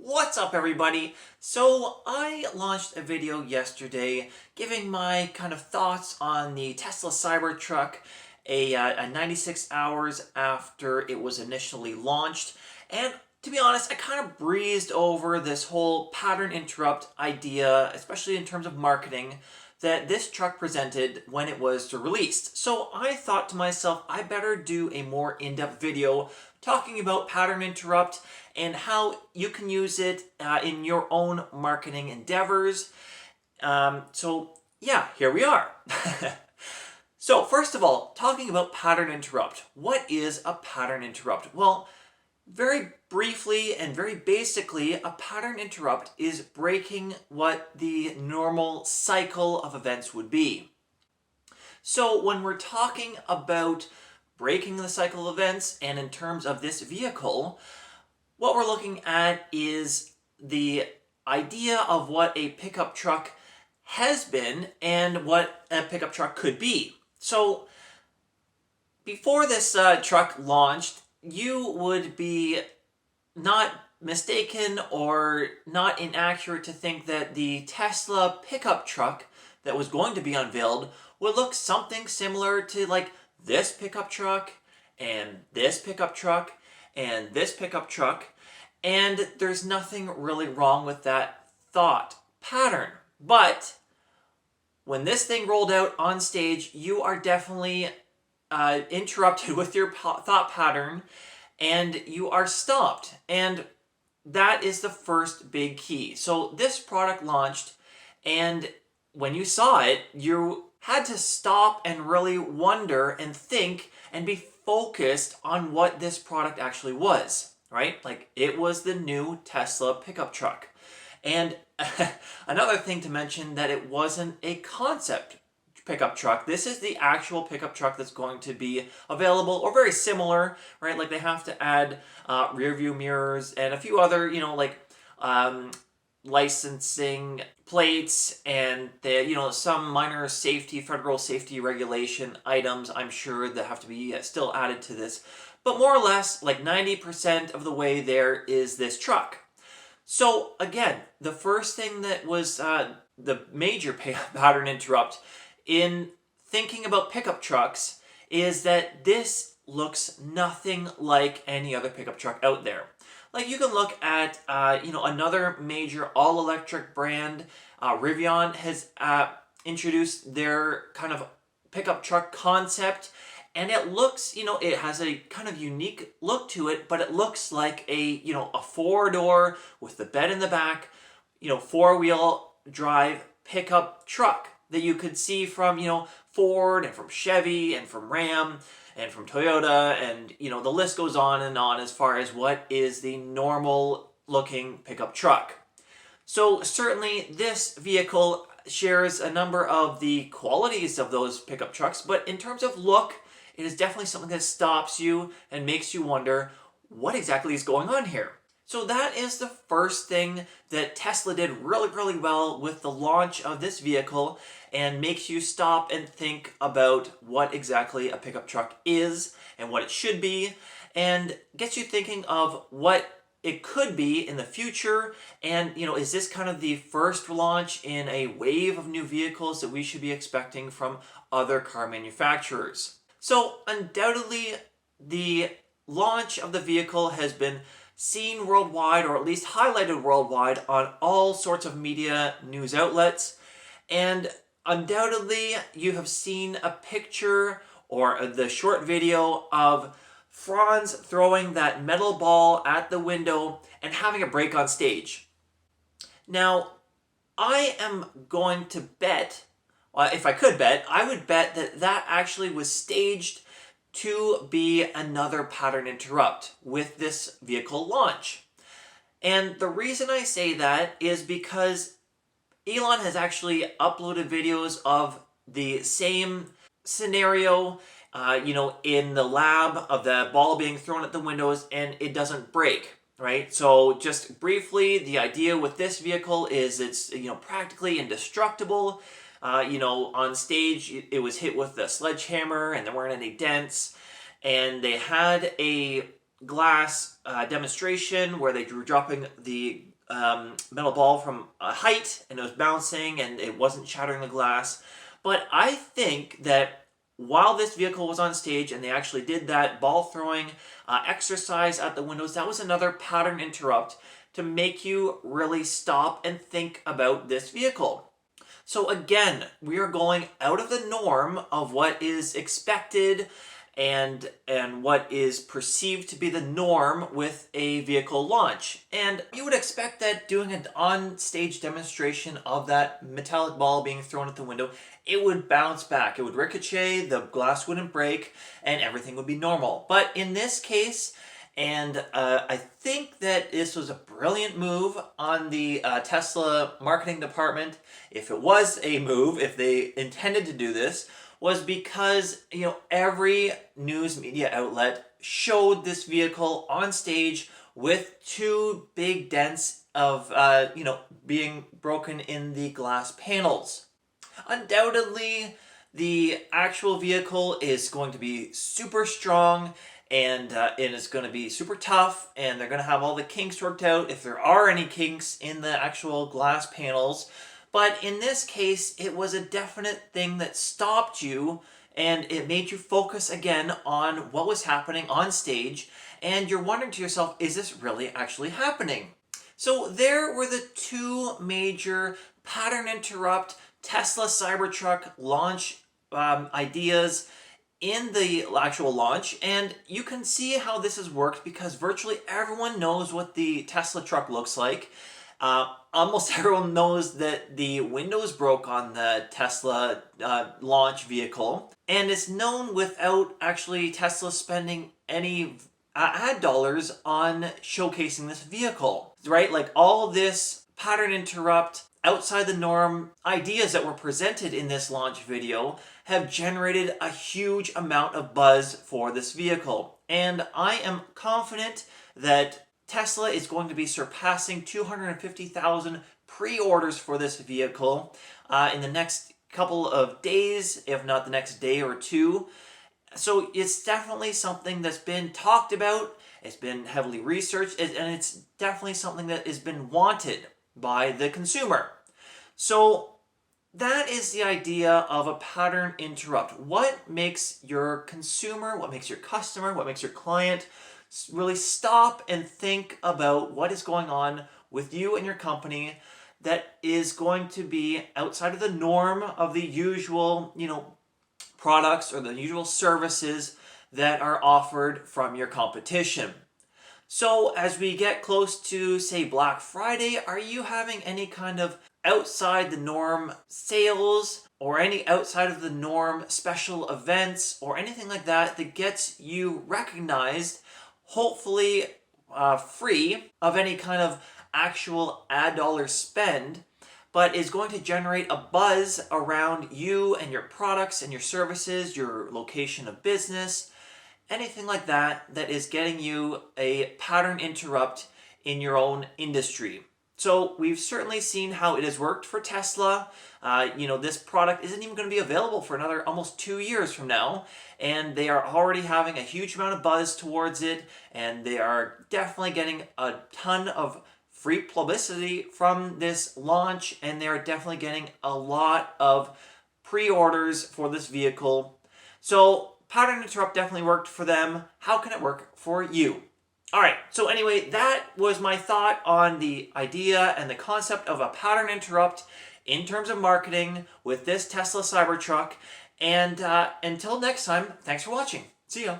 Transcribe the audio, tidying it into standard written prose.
What's up, everybody? So I launched a video yesterday giving my kind of thoughts on the Tesla Cybertruck a 96 hours after it was initially launched. And to be honest, I kind of breezed over this whole pattern interrupt idea, especially in terms of marketing, that this truck presented when it was released. So I thought to myself, I better do a more in-depth video talking about pattern interrupt and how you can use it in your own marketing endeavors. So yeah, here we are. So first of all, talking about pattern interrupt. What is a pattern interrupt? Well, very briefly and very basically, a pattern interrupt is breaking what the normal cycle of events would be. So when we're talking about breaking the cycle of events, and in terms of this vehicle, what we're looking at is the idea of what a pickup truck has been and what a pickup truck could be. So before this truck launched, you would be not mistaken or not inaccurate to think that the Tesla pickup truck that was going to be unveiled would look something similar to like this pickup truck and this pickup truck and this pickup truck. And there's nothing really wrong with that thought pattern. But when this thing rolled out on stage, you are definitely interrupted with your thought pattern and you are stopped. And that is the first big key. So this product launched, and when you saw it, you had to stop and really wonder and think and be focused on what this product actually was, right? Like, it was the new Tesla pickup truck. And another thing to mention, that it wasn't a concept pickup truck. This is the actual pickup truck that's going to be available, or very similar, right? Like, they have to add rear view mirrors and a few other, licensing plates and some minor federal safety regulation items, I'm sure, that have to be still added to this. But more or less, like 90% of the way there is this truck. So again, the first thing that was the major pattern interrupt in thinking about pickup trucks is that this looks nothing like any other pickup truck out there. Like, you can look at another major all-electric brand. Rivian has introduced their kind of pickup truck concept, and it looks, it has a kind of unique look to it, but it looks like a four-door with the bed in the back, four-wheel drive pickup truck that you could see from, Ford and from Chevy and from Ram and from Toyota, and, the list goes on and on as far as what is the normal looking pickup truck. So certainly this vehicle shares a number of the qualities of those pickup trucks, but in terms of look, it is definitely something that stops you and makes you wonder what exactly is going on here. So that is the first thing that Tesla did really, really well with the launch of this vehicle, and makes you stop and think about what exactly a pickup truck is and what it should be, and gets you thinking of what it could be in the future. And, is this kind of the first launch in a wave of new vehicles that we should be expecting from other car manufacturers? So undoubtedly, the launch of the vehicle has been seen worldwide, or at least highlighted worldwide, on all sorts of media news outlets. And undoubtedly, you have seen a picture or the short video of Franz throwing that metal ball at the window and having a break on stage. Now, I am going to bet, if I could bet, I would bet that that actually was staged to be another pattern interrupt with this vehicle launch. And the reason I say that is because Elon has actually uploaded videos of the same scenario, in the lab, of the ball being thrown at the windows and it doesn't break, right? So just briefly, the idea with this vehicle is it's, practically indestructible. On stage, it was hit with a sledgehammer and there weren't any dents. And they had a glass demonstration where they were dropping the metal ball from a height and it was bouncing and it wasn't shattering the glass. But I think that while this vehicle was on stage and they actually did that ball throwing exercise at the windows, that was another pattern interrupt to make you really stop and think about this vehicle. So again, we are going out of the norm of what is expected and what is perceived to be the norm with a vehicle launch. And you would expect that doing an on-stage demonstration of that metallic ball being thrown at the window, it would bounce back, it would ricochet, the glass wouldn't break, and everything would be normal. But in this case, and I think that this was a brilliant move on the Tesla marketing department, if it was a move, if they intended to do this, was because, you know, every news media outlet showed this vehicle on stage with two big dents of, being broken in the glass panels. Undoubtedly, the actual vehicle is going to be super strong and it is going to be super tough, and they're going to have all the kinks worked out if there are any kinks in the actual glass panels. But in this case, it was a definite thing that stopped you and it made you focus again on what was happening on stage, and you're wondering to yourself, is this really actually happening? So there were the two major pattern interrupt Tesla Cybertruck launch ideas in the actual launch, and you can see how this has worked because virtually everyone knows what the Tesla truck looks like. Almost everyone knows that the windows broke on the Tesla launch vehicle, and it's known without actually Tesla spending any ad dollars on showcasing this vehicle, right? Like all this pattern interrupt, outside the norm ideas that were presented in this launch video have generated a huge amount of buzz for this vehicle. And I am confident that Tesla is going to be surpassing 250,000 pre-orders for this vehicle in the next couple of days, if not the next day or two. So it's definitely something that's been talked about, it's been heavily researched, and it's definitely something that has been wanted by the consumer. So that is the idea of a pattern interrupt. What makes your consumer, what makes your customer, what makes your client really stop and think about what is going on with you and your company that is going to be outside of the norm of the usual, products or the usual services that are offered from your competition. So as we get close to, say, Black Friday, are you having any kind of outside the norm sales or any outside of the norm special events or anything like that that gets you recognized, hopefully free of any kind of actual ad dollar spend, but is going to generate a buzz around you and your products and your services, your location of business, anything like that that is getting you a pattern interrupt in your own industry? So we've certainly seen how it has worked for Tesla. This product isn't even going to be available for another almost 2 years from now, and they are already having a huge amount of buzz towards it, and they are definitely getting a ton of free publicity from this launch, and they are definitely getting a lot of pre-orders for this vehicle. So pattern interrupt definitely worked for them. How can it work for you? All right, so anyway, that was my thought on the idea and the concept of a pattern interrupt in terms of marketing with this Tesla Cybertruck. And until next time, thanks for watching. See ya.